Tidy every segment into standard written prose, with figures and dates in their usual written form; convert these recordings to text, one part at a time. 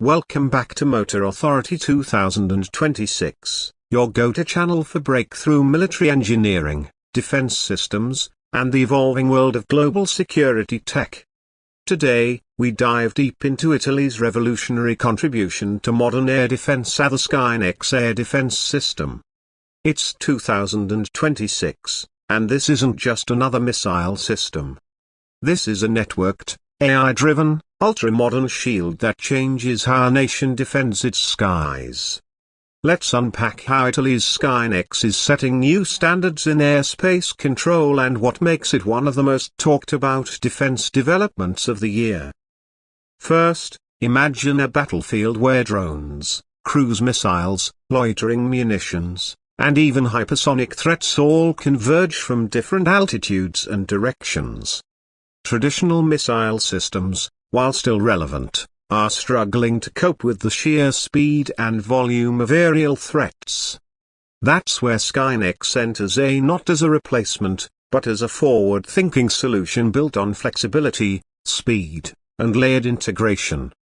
Welcome back to Motor Authority 2026, your go-to channel for breakthrough military engineering, defense systems, and the evolving world of global security tech. Today, we dive deep into Italy's revolutionary contribution to modern air defense at the Skynex Air Defense System. It's 2026, and this isn't just another missile system. This is a networked, AI-driven, ultra-modern shield that changes how a nation defends its skies. Let's unpack how Italy's Skynex is setting new standards in airspace control and what makes it one of the most talked about defense developments of the year. First, imagine a battlefield where drones, cruise missiles, loitering munitions, and even hypersonic threats all converge from different altitudes and directions. Traditional missile systems, while still relevant, are struggling to cope with the sheer speed and volume of aerial threats. That's where Skynex enters not as a replacement, but as a forward-thinking solution built on flexibility, speed, and layered integration.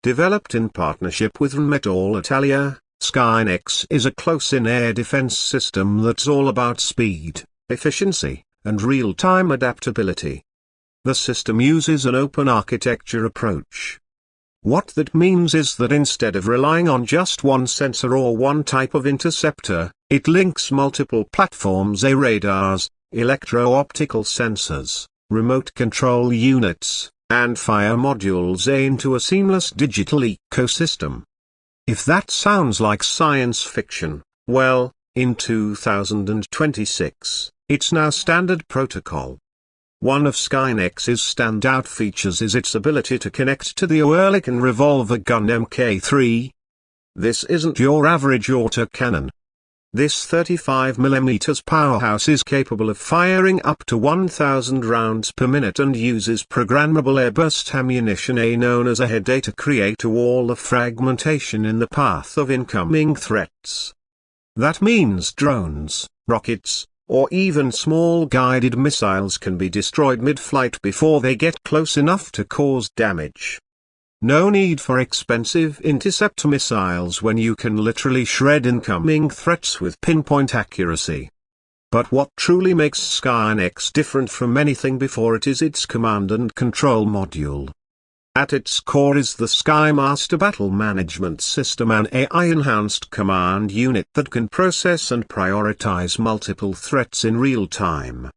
Developed in partnership with Rheinmetall Italia, Skynex is a close-in air defense system that's all about speed, efficiency, and real-time adaptability. The system uses an open architecture approach. What that means is that instead of relying on just one sensor or one type of interceptor, it links multiple platforms: radars, electro-optical sensors, remote control units, and fire modules into a seamless digital ecosystem. If that sounds like science fiction, well, in 2026, it's now standard protocol. One of Skynex's standout features is its ability to connect to the Oerlikon revolver gun Mk3. This isn't your average autocannon. This 35mm powerhouse is capable of firing up to 1,000 rounds per minute and uses programmable airburst ammunition known as a head to create a wall of fragmentation in the path of incoming threats. That means drones, rockets, or even small guided missiles can be destroyed mid-flight before they get close enough to cause damage. No need for expensive interceptor missiles when you can literally shred incoming threats with pinpoint accuracy. But what truly makes Skynex different from anything before it is its command and control module. At its core is the SkyMaster Battle Management System, an AI-enhanced command unit that can process and prioritize multiple threats in real time.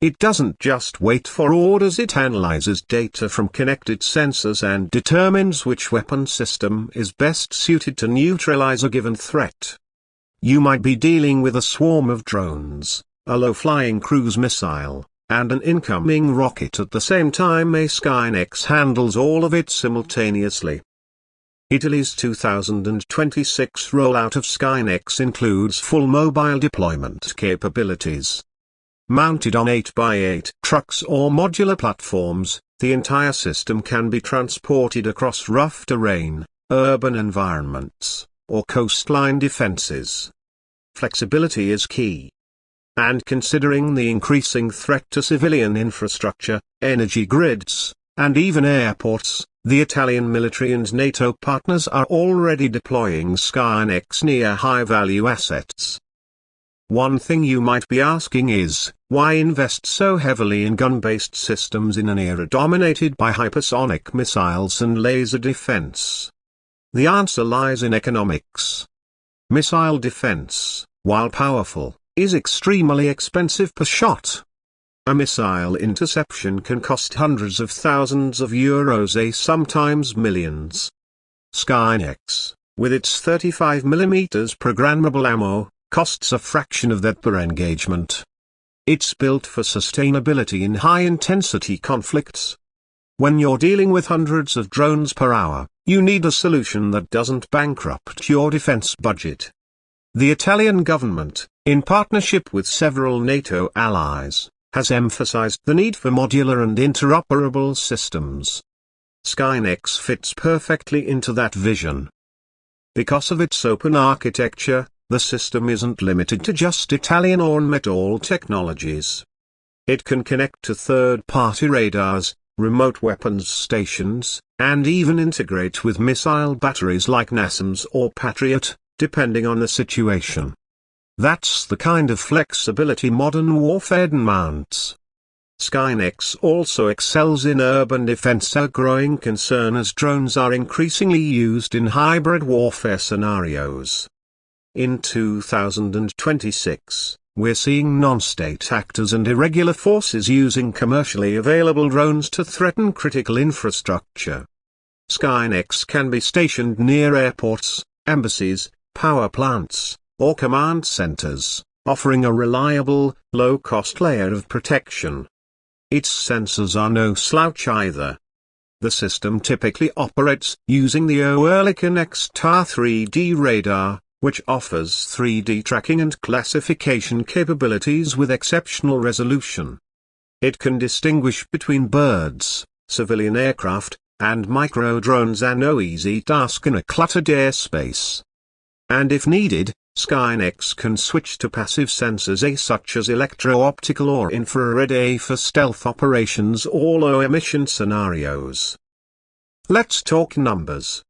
It doesn't just wait for orders, it analyzes data from connected sensors and determines which weapon system is best suited to neutralize a given threat. You might be dealing with a swarm of drones, a low-flying cruise missile, and an incoming rocket at the same time. Skynex handles all of it simultaneously. Italy's 2026 rollout of Skynex includes full mobile deployment capabilities. Mounted on 8x8 trucks or modular platforms, the entire system can be transported across rough terrain, urban environments, or coastline defenses. Flexibility is key. And considering the increasing threat to civilian infrastructure, energy grids, and even airports, the Italian military and NATO partners are already deploying Skynex near high-value assets. One thing you might be asking is, why invest so heavily in gun-based systems in an era dominated by hypersonic missiles and laser defense? The answer lies in economics. Missile defense, while powerful, is extremely expensive per shot. A missile interception can cost hundreds of thousands of euros, sometimes millions. Skynex, with its 35mm programmable ammo, costs a fraction of that per engagement. It's built for sustainability in high-intensity conflicts. When you're dealing with hundreds of drones per hour, you need a solution that doesn't bankrupt your defense budget. The Italian government, in partnership with several NATO allies, has emphasized the need for modular and interoperable systems. Skynex fits perfectly into that vision. Because of its open architecture, the system isn't limited to just Italian or Rheinmetall technologies. It can connect to third-party radars, remote weapons stations, and even integrate with missile batteries like NASAMS or Patriot, depending on the situation. That's the kind of flexibility modern warfare demands. Skynex also excels in urban defense, a growing concern as drones are increasingly used in hybrid warfare scenarios. In 2026, we're seeing non-state actors and irregular forces using commercially available drones to threaten critical infrastructure. Skynex can be stationed near airports, embassies, power plants, or command centers, offering a reliable, low-cost layer of protection. Its sensors are no slouch either. The system typically operates using the Oerlikon X-TAR 3D radar, which offers 3D tracking and classification capabilities with exceptional resolution. It can distinguish between birds, civilian aircraft, and micro-drones, no easy task in a cluttered airspace. And if needed, Skynex can switch to passive sensors such as electro-optical or infrared for stealth operations or low-emission scenarios. Let's talk numbers.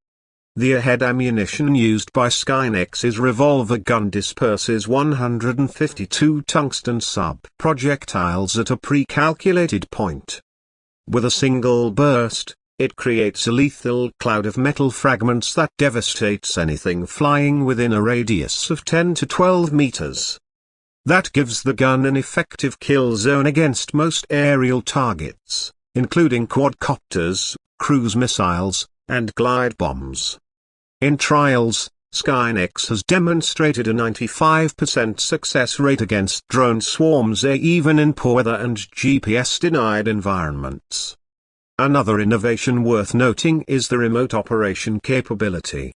The airhead ammunition used by Skynex's revolver gun disperses 152 tungsten sub-projectiles at a pre-calculated point. With a single burst, it creates a lethal cloud of metal fragments that devastates anything flying within a radius of 10 to 12 meters. That gives the gun an effective kill zone against most aerial targets, including quadcopters, cruise missiles, and glide bombs. In trials, Skynex has demonstrated a 95% success rate against drone swarms even in poor weather and GPS-denied environments. Another innovation worth noting is the remote operation capability.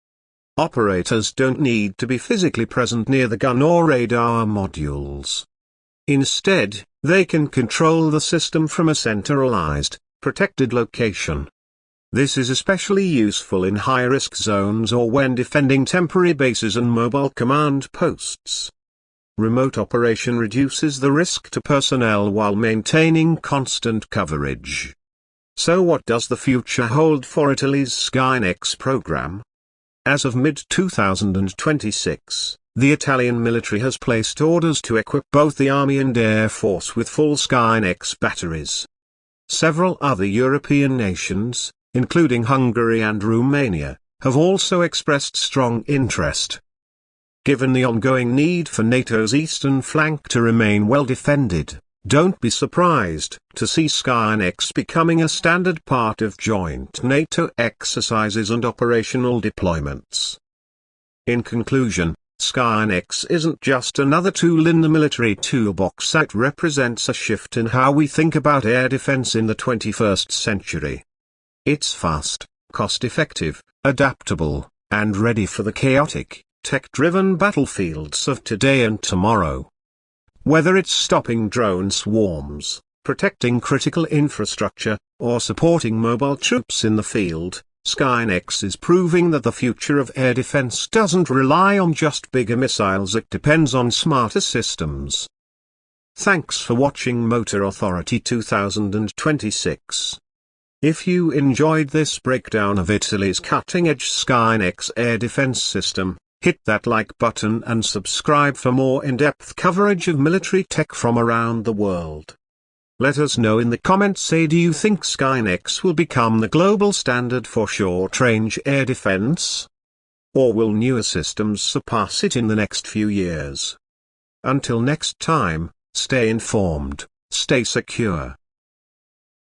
Operators don't need to be physically present near the gun or radar modules. Instead, they can control the system from a centralized, protected location. This is especially useful in high-risk zones or when defending temporary bases and mobile command posts. Remote operation reduces the risk to personnel while maintaining constant coverage. So what does the future hold for Italy's Skynex program? As of mid-2026, the Italian military has placed orders to equip both the Army and Air Force with full Skynex batteries. Several other European nations, including Hungary and Romania, have also expressed strong interest. Given the ongoing need for NATO's eastern flank to remain well defended, don't be surprised to see Skynex becoming a standard part of joint NATO exercises and operational deployments. In conclusion, Skynex isn't just another tool in the military toolbox. It represents a shift in how we think about air defense in the 21st century. It's fast, cost-effective, adaptable, and ready for the chaotic, tech-driven battlefields of today and tomorrow. Whether it's stopping drone swarms, protecting critical infrastructure, or supporting mobile troops in the field, Skynex is proving that the future of air defense doesn't rely on just bigger missiles. It depends on smarter systems. Thanks for watching Motor Authority 2026. If you enjoyed this breakdown of Italy's cutting-edge Skynex Air Defense System, hit that like button and subscribe for more in-depth coverage of military tech from around the world. Let us know in the comments, do you think Skynex will become the global standard for short-range air defense? Or will newer systems surpass it in the next few years? Until next time, stay informed, stay secure.